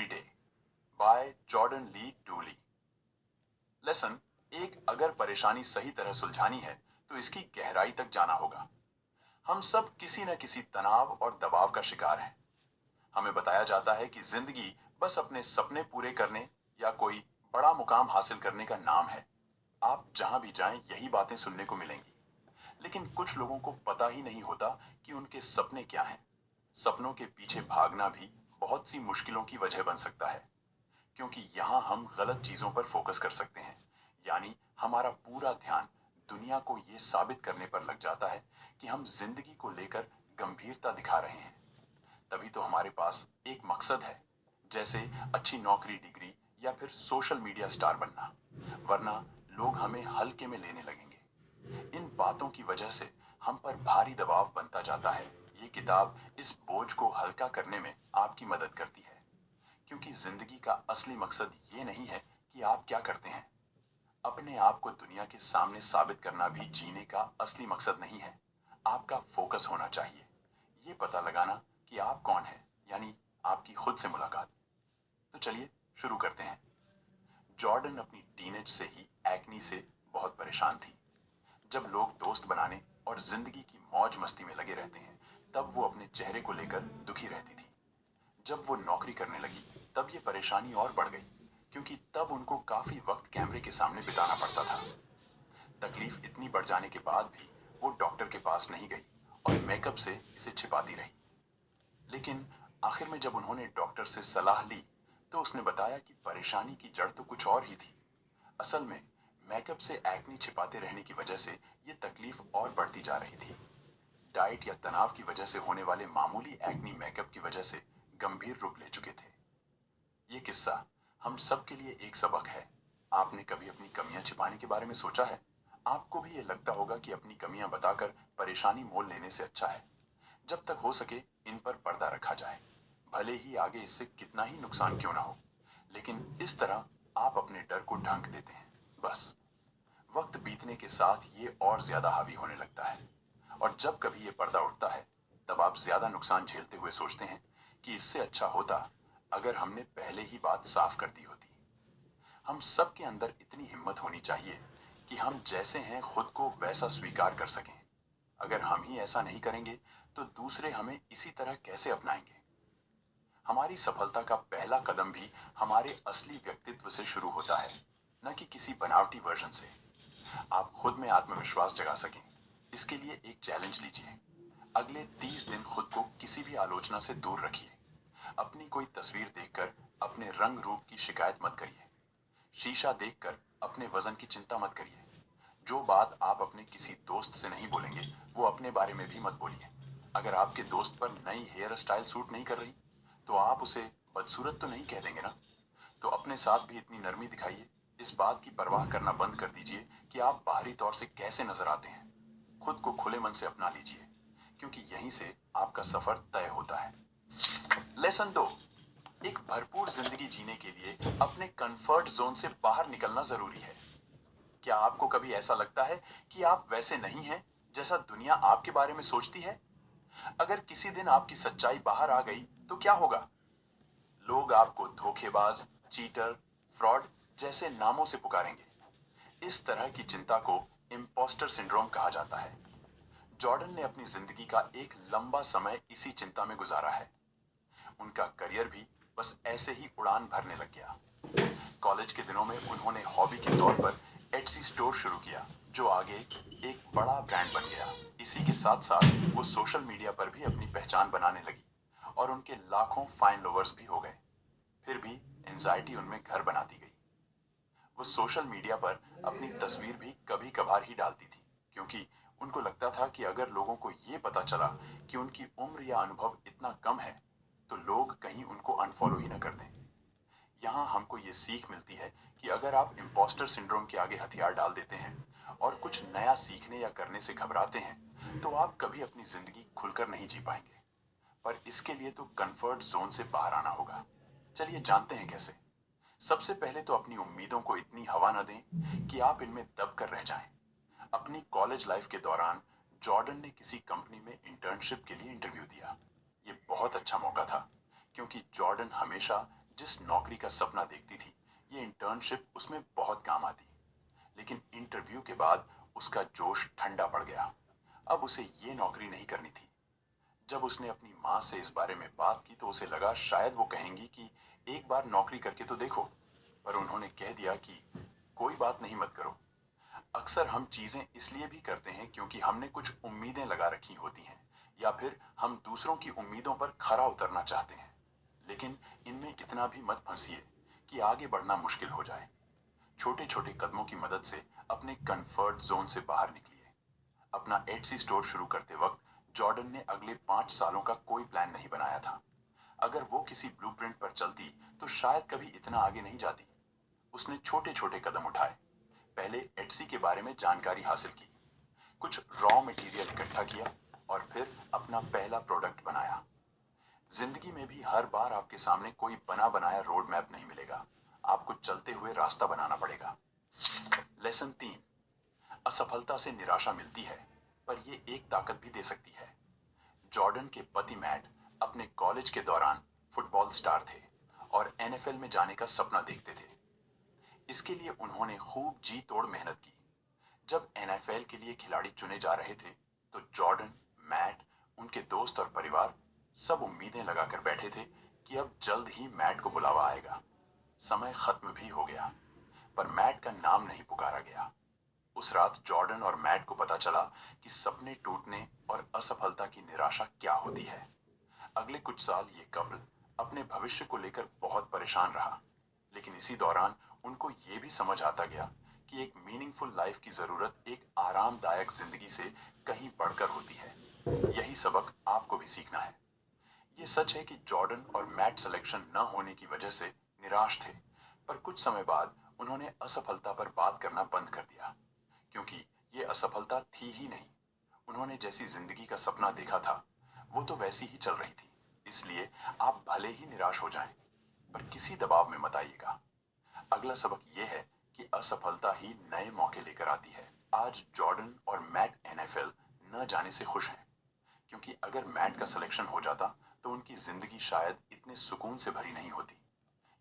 Every day by Jordan Lee Dooley. Lesson एक, अगर परेशानी सही तरह सुलझानी है तो इसकी गहराई तक जाना होगा। हम सब किसी न किसी तनाव और दबाव का शिकार हैं। हमें बताया जाता है कि जिंदगी बस अपने सपने पूरे करने या कोई बड़ा मुकाम हासिल करने का नाम है। आप जहां भी जाएं यही बातें सुनने को मिलेंगी। लेकिन कुछ लोगों को पता ही नहीं होता कि उनके सपने क्या हैं। सपनों के पीछे भागना भी बहुत सी मुश्किलों की वजह बन सकता है, क्योंकि यहाँ हम गलत चीजों पर फोकस कर सकते हैं। यानी हमारा पूरा ध्यान दुनिया को ये साबित करने पर लग जाता है कि हम जिंदगी को लेकर गंभीरता दिखा रहे हैं। तभी तो हमारे पास एक मकसद है, जैसे अच्छी नौकरी, डिग्री या फिर सोशल मीडिया स्टार बनना, वरना लोग हमें हल्के में लेने लगेंगे। इन बातों की वजह से हम पर भारी दबाव बनता जाता है। ये किताब इस बोझ को हल्का करने में आपकी मदद करती है, क्योंकि जिंदगी का असली मकसद ये नहीं है कि आप क्या करते हैं। अपने आप को दुनिया के सामने साबित करना भी जीने का असली मकसद नहीं है। आपका फोकस होना चाहिए ये पता लगाना कि आप कौन है, यानी आपकी खुद से मुलाकात। तो चलिए शुरू करते हैं। जॉर्डन अपनी टीनेज से ही एक्नी से बहुत परेशान थी। जब लोग दोस्त बनाने और जिंदगी की मौज मस्ती में लगे रहते हैं, तब वो अपने चेहरे को लेकर दुखी रहती थी। जब वो नौकरी करने लगी, तब ये परेशानी और बढ़ गई, क्योंकि तब उनको काफी वक्त कैमरे के सामने बिताना पड़ता था। तकलीफ इतनी बढ़ जाने के बाद भी वो डॉक्टर के पास नहीं गई और मेकअप से इसे छिपाती रही। लेकिन आखिर में जब उन्होंने डॉक्टर से सलाह ली, तो उसने बताया कि परेशानी की जड़ तो कुछ और ही थी। असल में मेकअप से एक्नी छिपाते रहने की वजह से ये तकलीफ और बढ़ती जा रही थी। डाइट या तनाव की वजह से होने वाले मामूली एक्नी मेकअप की वजह से गंभीर रूप ले चुके थे। ये किस्सा हम सब के लिए एक सबक है। आपने कभी अपनी कमियां छिपाने के बारे में सोचा है? आपको भी ये लगता होगा कि अपनी कमियां बताकर परेशानी मोल लेने से अच्छा है जब तक हो सके इन पर पर्दा रखा जाए, भले ही आगे इससे कितना ही नुकसान क्यों ना हो। लेकिन इस तरह आप अपने डर को ढंक देते हैं। बस वक्त बीतने के साथ ये और ज्यादा हावी होने लगता है, और जब कभी ये पर्दा उठता है, तब आप ज्यादा नुकसान झेलते हुए सोचते हैं कि इससे अच्छा होता अगर हमने पहले ही बात साफ कर दी होती। हम सब के अंदर इतनी हिम्मत होनी चाहिए कि हम जैसे हैं खुद को वैसा स्वीकार कर सकें। अगर हम ही ऐसा नहीं करेंगे तो दूसरे हमें इसी तरह कैसे अपनाएंगे? हमारी सफलता का पहला कदम भी हमारे असली व्यक्तित्व से शुरू होता है, न कि किसी बनावटी वर्जन से। आप खुद में आत्मविश्वास जगा सकें, इसके लिए एक चैलेंज लीजिए। अगले 30 दिन खुद को किसी भी आलोचना से दूर रखिए। अपनी कोई तस्वीर देखकर अपने रंग रूप की शिकायत मत करिए। शीशा देखकर अपने वजन की चिंता मत करिए। जो बात आप अपने किसी दोस्त से नहीं बोलेंगे, वो अपने बारे में भी मत बोलिए। अगर आपके दोस्त पर नई हेयर स्टाइल सूट नहीं कर रही, तो आप उसे बदसूरत तो नहीं कह देंगे ना? तो अपने साथ भी इतनी नरमी दिखाइए। इस बात की परवाह करना बंद कर दीजिए कि आप बाहरी तौर से कैसे नजर आते हैं। खुद को खुले मन से अपना लीजिए, क्योंकि यहीं से आपका सफर तय होता है। लेसन 2, एक भरपूर जिंदगी जीने के लिए अपने कंफर्ट जोन से बाहर निकलना जरूरी है। क्या आपको कभी ऐसा लगता है कि आप वैसे नहीं हैं जैसा दुनिया आपके बारे में सोचती है? अगर किसी दिन आपकी सच्चाई बाहर आ गई तो क्या होगा? लोग आपको धोखेबाज, चीटर, फ्रॉड जैसे नामों से पुकारेंगे। इस तरह की चिंता को इम्पोस्टर सिंड्रोम कहा जाता है। जॉर्डन ने अपनी जिंदगी का एक लंबा समय इसी चिंता में गुजारा है। उनका करियर भी बस ऐसे ही उड़ान भरने लग गया। कॉलेज के दिनों में उन्होंने हॉबी के तौर पर एटसी स्टोर शुरू किया, जो आगे एक बड़ा ब्रांड बन गया। इसी के साथ साथ वो सोशल मीडिया पर भी अपनी पहचान बनाने लगी और उनके लाखों फैन लोवर्स भी हो गए। फिर भी एंजाइटी उनमें घर बनाती गई। वो सोशल मीडिया पर अपनी तस्वीर भी कभी कभार ही डालती थी, क्योंकि उनको लगता था कि अगर लोगों को ये पता चला कि उनकी उम्र या अनुभव इतना कम है, तो लोग कहीं उनको अनफॉलो ही न कर दें। यहाँ हमको ये सीख मिलती है कि अगर आप इम्पोस्टर सिंड्रोम के आगे हथियार डाल देते हैं और कुछ नया सीखने या करने से घबराते हैं, तो आप कभी अपनी जिंदगी खुलकर नहीं जी पाएंगे। पर इसके लिए तो कंफर्ट जोन से बाहर आना होगा। चलिए जानते हैं कैसे। सबसे पहले तो अपनी उम्मीदों को इतनी हवा न दें कि आप इनमें दब कर रह जाएं। अपनी कॉलेज लाइफ के दौरान जॉर्डन ने किसी कंपनी में इंटर्नशिप के लिए इंटरव्यू दिया। ये बहुत अच्छा मौका था, क्योंकि जॉर्डन हमेशा जिस नौकरी का सपना देखती थी, ये इंटर्नशिप उसमें बहुत काम आती। लेकिन इंटरव्यू के बाद उसका जोश ठंडा पड़ गया। अब उसे ये नौकरी नहीं करनी थी। जब उसने अपनी माँ से इस बारे में बात की तो उसे लगा शायद वो कहेंगी कि एक बार नौकरी करके तो देखो, पर उन्होंने कह दिया कि कोई बात नहीं, मत करो। अक्सर हम चीजें इसलिए भी करते हैं क्योंकि हमने कुछ उम्मीदें लगा रखी होती हैं या फिर हम दूसरों की उम्मीदों पर खरा उतरना चाहते हैं। लेकिन इनमें इतना भी मत फंसिए कि आगे बढ़ना मुश्किल हो जाए। छोटे छोटे कदमों की मदद से अपने कंफर्ट जोन से बाहर निकलिए। अपना एटसी स्टोर शुरू करते वक्त जॉर्डन ने अगले 5 सालों का कोई प्लान नहीं बनाया था। अगर वो किसी ब्लूप्रिंट पर चलती तो शायद कभी इतना आगे नहीं जाती। उसने छोटे छोटे कदम उठाए। पहले एटसी के बारे में जानकारी हासिल की, कुछ रॉ मटेरियल इकट्ठा किया और फिर अपना पहला प्रोडक्ट बनाया। जिंदगी में भी हर बार आपके सामने कोई बना बनाया रोड मैप नहीं मिलेगा। आपको चलते हुए रास्ता बनाना पड़ेगा। लेसन 3, असफलता से निराशा मिलती है, पर यह एक ताकत भी दे सकती है। जॉर्डन के पति मैट अपने कॉलेज के दौरान फुटबॉल स्टार थे और एनएफएल में जाने का सपना देखते थे। इसके लिए उन्होंने खूब जी तोड़ मेहनत की। जब एनएफएल के लिए खिलाड़ी चुने जा रहे थे तो जॉर्डन, मैट, उनके दोस्त और परिवार सब उम्मीदें लगाकर बैठे थे कि अब जल्द ही मैट को बुलावा आएगा। समय खत्म भी हो गया, पर मैट का नाम नहीं पुकारा गया। उस रात जॉर्डन और मैट को पता चला कि सपने टूटने और असफलता की निराशा क्या होती है। अगले कुछ साल ये कपल अपने भविष्य को लेकर बहुत परेशान रहा, लेकिन इसी दौरान उनको ये भी समझ आता गया कि एक मीनिंगफुल लाइफ की जरूरत एक आरामदायक जिंदगी से कहीं बढ़कर होती है। यही सबक आपको भी सीखना है। ये सच है कि जॉर्डन और मैट सिलेक्शन न होने की वजह से निराश थे, पर कुछ समय बाद उन्होंने असफलता पर बात करना बंद कर दिया, क्योंकि ये असफलता थी ही नहीं। उन्होंने जैसी जिंदगी का सपना देखा था वो तो वैसी ही चल रही थी। इसलिए आप भले ही निराश हो जाएं, पर किसी दबाव में मत आइएगा। अगला सबक यह है कि असफलता ही नए मौके लेकर आती है। आज जॉर्डन और मैट एनएफएल न जाने से खुश हैं, क्योंकि अगर मैट का सिलेक्शन हो जाता तो उनकी जिंदगी शायद इतने सुकून से भरी नहीं होती।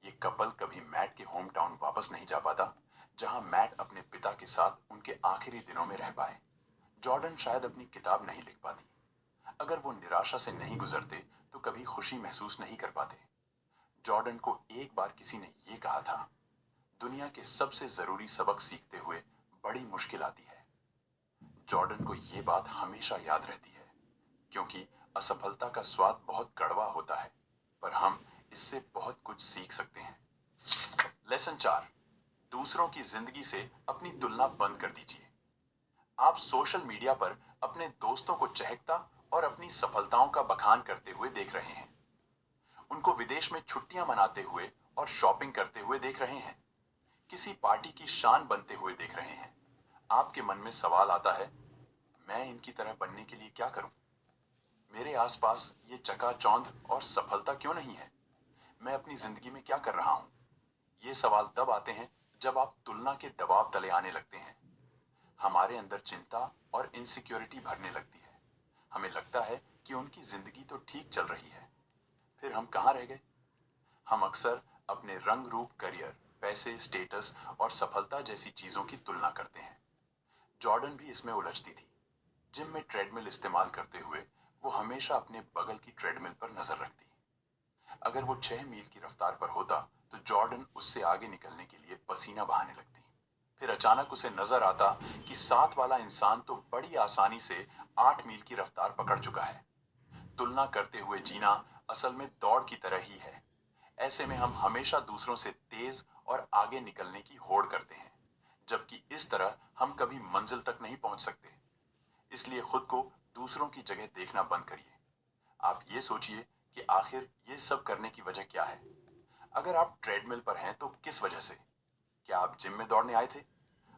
ये कपल कभी मैट के होम टाउन वापस नहीं जा पाता, जहां मैट अपने पिता के साथ उनके आखिरी दिनों में रह पाए। जॉर्डन शायद अपनी किताब नहीं लिख पाती। अगर वो निराशा से नहीं गुजरते तो कभी खुशी महसूस नहीं कर पाते। जॉर्डन को एक बार किसी ने ये कहा था, दुनिया के सबसे जरूरी सबक सीखते हुए बड़ी मुश्किल आती है। जॉर्डन को ये बात हमेशा याद रहती है, क्योंकि असफलता का स्वाद बहुत कड़वा होता है, पर हम इससे बहुत कुछ सीख सकते हैं। लेसन 4, दूसरों की जिंदगी से अपनी तुलना बंद कर दीजिए। आप सोशल मीडिया पर अपने दोस्तों को चहकता और अपनी सफलताओं का बखान करते हुए देख रहे हैं। उनको विदेश में छुट्टियां मनाते हुए और शॉपिंग करते हुए देख रहे हैं। किसी पार्टी की शान बनते हुए देख रहे हैं। आपके मन में सवाल आता है, मैं इनकी तरह बनने के लिए क्या करूं? मेरे आसपास ये चकाचौंध और सफलता क्यों नहीं है? मैं अपनी जिंदगी में क्या कर रहा हूं? ये सवाल तब आते हैं जब आप तुलना के दबाव तले आने लगते हैं। हमारे अंदर चिंता और इनसिक्योरिटी भरने लगती है। हमें लगता है कि उनकी जिंदगी तो ठीक चल रही है, फिर हम कहां रह गए? हम अक्सर अपने रंग रूप, करियर, पैसे, स्टेटस और सफलता जैसी चीजों की तुलना करते हैं। जॉर्डन भी इसमें उलझती थी। जिम में ट्रेडमिल इस्तेमाल करते हुए वो हमेशा अपने बगल की ट्रेडमिल पर नजर रखती। अगर वो 6 मील की रफ्तार पर होता तो जॉर्डन उससे आगे निकलने के लिए पसीना बहाने लगती। फिर अचानक उसे नजर आता कि साथ वाला इंसान तो बड़ी आसानी से 8 मील की रफ्तार पकड़ चुका है। तुलना करते हुए जीना असल में दौड़ की तरह ही है। ऐसे में हम हमेशा दूसरों से तेज और आगे निकलने की होड़ करते हैं, जबकि इस तरह हम कभी मंजिल तक नहीं पहुंच सकते। इसलिए खुद को दूसरों की जगह देखना बंद करिए। आप ये सोचिए कि आखिर ये सब करने की वजह क्या है। अगर आप ट्रेडमिल पर हैं तो किस वजह से? क्या आप जिम में दौड़ने आए थे?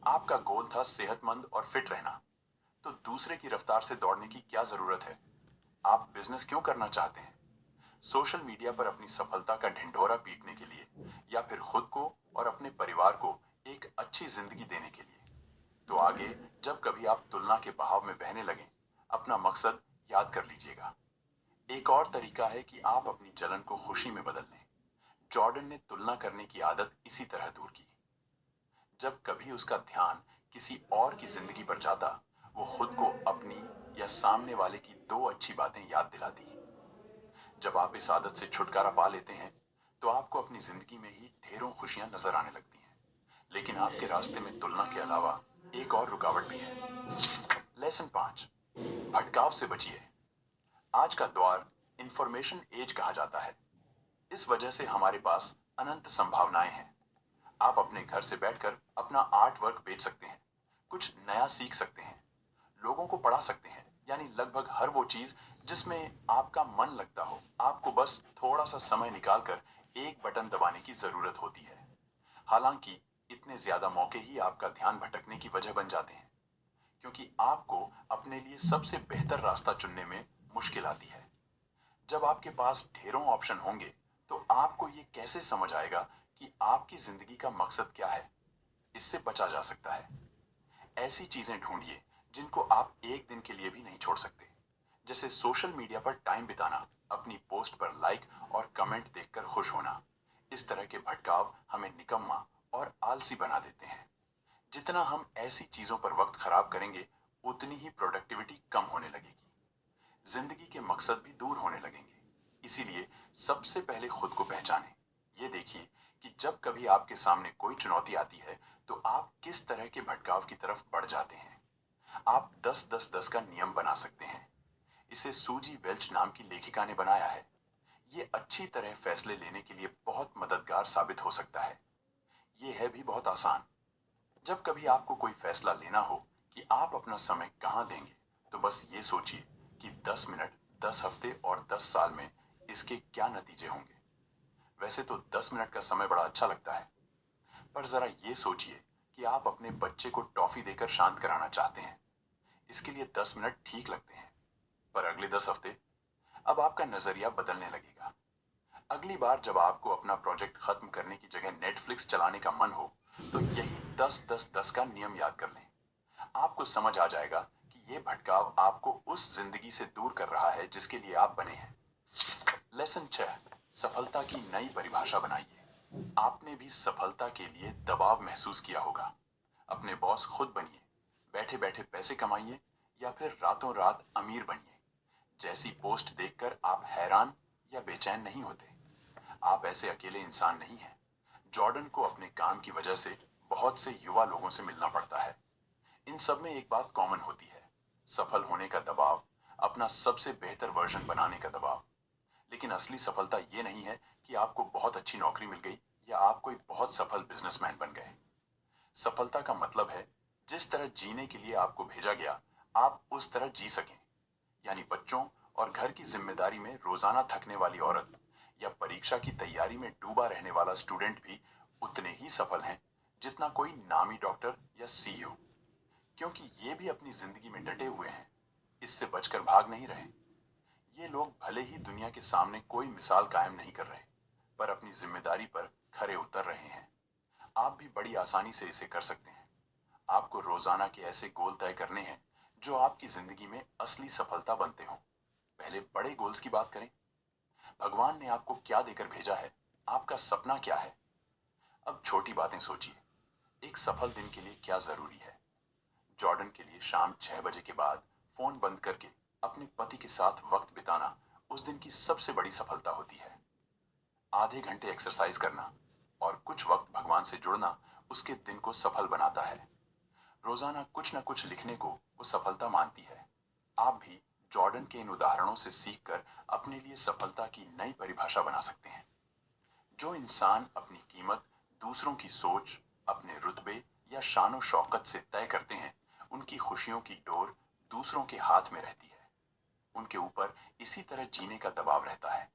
आपका गोल था सेहतमंद और फिट रहना, तो दूसरे की रफ्तार से दौड़ने की क्या जरूरत है? आप बिजनेस क्यों करना चाहते हैं? सोशल मीडिया पर अपनी सफलता का ढिंढोरा पीटने के लिए, या फिर खुद को और अपने परिवार को एक अच्छी जिंदगी देने के लिए? तो आगे जब कभी आप तुलना के बहाव में बहने लगें, अपना मकसद याद कर लीजिएगा। एक और तरीका है कि आप अपनी जलन को खुशी में बदल लें। जॉर्डन ने तुलना करने की आदत इसी तरह दूर की। जब कभी उसका ध्यान किसी और की जिंदगी पर जाता, वो खुद को अपनी या सामने वाले की दो अच्छी बातें याद दिलाती। जब आप इस आदत से छुटकारा पा लेते हैं, तो आपको अपनी जिंदगी में ही ढेरों खुशियां नजर आने लगती हैं। लेकिन आपके रास्ते में तुलना के अलावा एक और रुकावट भी है। लेसन 5, भटकाव से बचिए। आज का दौर इंफॉर्मेशन एज कहा जाता है। इस वजह से हमारे पास अनंत संभावनाएं हैं। आप अपने घर से बैठकर अपना आर्ट वर्क बेच सकते हैं, कुछ नया सीख सकते हैं, लोगों को पढ़ा सकते हैं, यानी लगभग हर वो चीज जिसमें आपका मन लगता हो। आपको बस थोड़ा सा समय निकालकर एक बटन दबाने की जरूरत होती है। हालांकि इतने ज्यादा मौके ही आपका ध्यान भटकने की वजह बन जाते हैं, क्योंकि आपको अपने लिए सबसे बेहतर रास्ता चुनने में मुश्किल आती है। जब आपके पास ढेरों ऑप्शन होंगे, तो आपको ये कैसे समझ आएगा कि आपकी जिंदगी का मकसद क्या है। इससे बचा जा सकता है। ऐसी चीजें ढूंढिए जिनको आप एक दिन के लिए भी नहीं छोड़ सकते, जैसे सोशल मीडिया पर टाइम बिताना, अपनी पोस्ट पर लाइक और कमेंट देखकर खुश होना। इस तरह के भटकाव हमें निकम्मा और आलसी बना देते हैं। जितना हम ऐसी चीजों पर वक्त खराब करेंगे, उतनी ही प्रोडक्टिविटी कम होने लगेगी। जिंदगी के मकसद भी दूर होने लगेंगे। इसीलिए सबसे पहले खुद को पहचानें। ये देखिए कि जब कभी आपके सामने कोई चुनौती आती है, तो आप किस तरह के भटकाव की तरफ बढ़ जाते हैं। आप 10-10-10 का नियम बना सकते हैं। इसे सूजी वेल्च नाम की लेखिका ने बनाया है। ये अच्छी तरह फैसले लेने के लिए बहुत मददगार साबित हो सकता है। ये है भी बहुत आसान। जब कभी आपको कोई फैसला लेना हो कि आप अपना समय कहां देंगे, तो बस ये सोचिए कि 10 मिनट, 10 हफ्ते और 10 साल में इसके क्या नतीजे होंगे। वैसे तो 10 मिनट का समय बड़ा अच्छा लगता है, पर जरा ये सोचिए कि आप अपने बच्चे को टॉफी देकर शांत कराना चाहते हैं। इसके लिए 10 मिनट ठीक लगते हैं, पर अगले 10 हफ्ते अब आपका नजरिया बदलने लगेगा। अगली बार जब आपको अपना प्रोजेक्ट खत्म करने की जगह नेटफ्लिक्स चलाने का मन हो, तो यही 10-10-10 का नियम याद कर लें। आपको समझ आ जाएगा कि ये भटकाव आपको उस जिंदगी से दूर कर रहा है जिसके लिए आप बने हैं। लेसन 6, सफलता की नई परिभाषा बनाइए। आपने भी सफलता के लिए दबाव महसूस किया होगा। अपने बॉस खुद बनिए, बैठे बैठे पैसे कमाइए, या फिर रातों रात अमीर बनिए। जैसी पोस्ट देखकर आप हैरान या बेचैन नहीं होते। आप ऐसे अकेले इंसान नहीं हैं। जॉर्डन को अपने काम की वजह से बहुत से युवा लोगों से मिलना पड़ता है। इन सब में एक बात कॉमन होती है, सफल होने का दबाव, अपना सबसे बेहतर वर्जन बनाने का दबाव। लेकिन असली सफलता ये नहीं है कि आपको बहुत अच्छी नौकरी मिल गई या आप कोई बहुत सफल बिजनेसमैन बन गए। सफलता का मतलब है जिस तरह जीने के लिए आपको भेजा गया, आप उस तरह जी सकें। यानी बच्चों और घर की जिम्मेदारी में रोजाना थकने वाली औरत या परीक्षा की तैयारी में डूबा रहने वाला स्टूडेंट भी उतने ही सफल हैं जितना कोई नामी डॉक्टर या सीईओ, क्योंकि ये भी अपनी जिंदगी में डटे हुए हैं, इससे बचकर भाग नहीं रहे। ये लोग भले ही दुनिया के सामने कोई मिसाल कायम नहीं कर रहे, पर अपनी जिम्मेदारी पर खरे उतर रहे हैं। आप भी बड़ी आसानी से इसे कर सकते हैं। आपको रोजाना के ऐसे गोल तय करने हैं जो आपकी जिंदगी में असली सफलता बनते हों। पहले बड़े गोल्स की बात करें। भगवान ने आपको क्या देकर भेजा है, आपका सपना क्या है। अब छोटी बातें सोचिए। एक सफल दिन के लिए क्या जरूरी है। जॉर्डन के लिए शाम 6 बजे के बाद फोन बंद करके अपने पति के साथ वक्त बिताना उस दिन की सबसे बड़ी सफलता होती है। आधे घंटे एक्सरसाइज करना और कुछ वक्त भगवान से जुड़ना उसके दिन को सफल बनाता है। रोजाना कुछ न कुछ लिखने को वो सफलता मानती है। आप भी जॉर्डन के इन उदाहरणों से सीखकर अपने लिए सफलता की नई परिभाषा बना सकते हैं। जो इंसान अपनी कीमत दूसरों की सोच, अपने रुतबे या शानो शौकत से तय करते हैं, उनकी खुशियों की डोर दूसरों के हाथ में रहती है। उनके ऊपर इसी तरह जीने का दबाव रहता है।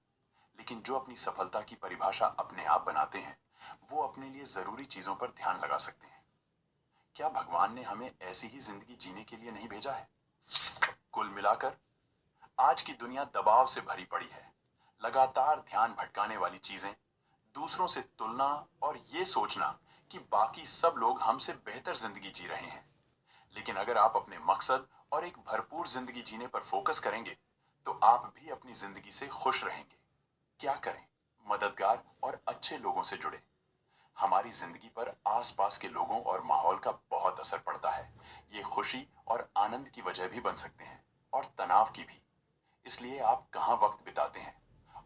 लेकिन जो अपनी सफलता की परिभाषा अपने आप बनाते हैं, वो अपने लिए जरूरी चीजों पर ध्यान लगा सकते हैं। क्या भगवान ने हमें ऐसी ही जिंदगी जीने के लिए नहीं भेजा है? कुल मिलाकर आज की दुनिया दबाव से भरी पड़ी है। लगातार ध्यान भटकाने वाली चीजें, दूसरों से तुलना और ये सोचना कि बाकी सब लोग हमसे बेहतर जिंदगी जी रहे हैं। लेकिन अगर आप अपने मकसद और एक भरपूर जिंदगी जीने पर फोकस करेंगे, तो आप भी अपनी जिंदगी से खुश रहेंगे। क्या करें? मददगार और अच्छे लोगों से जुड़े। हमारी जिंदगी पर आसपास के लोगों और माहौल का बहुत असर पड़ता है। ये खुशी और आनंद की वजह भी बन सकते हैं और तनाव की भी। इसलिए आप कहाँ वक्त बिताते हैं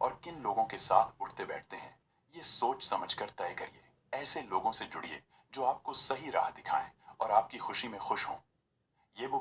और किन लोगों के साथ उठते बैठते हैं, ये सोच समझकर तय करिए। ऐसे लोगों से जुड़िए जो आपको सही राह दिखाएं और आपकी खुशी में खुश हों।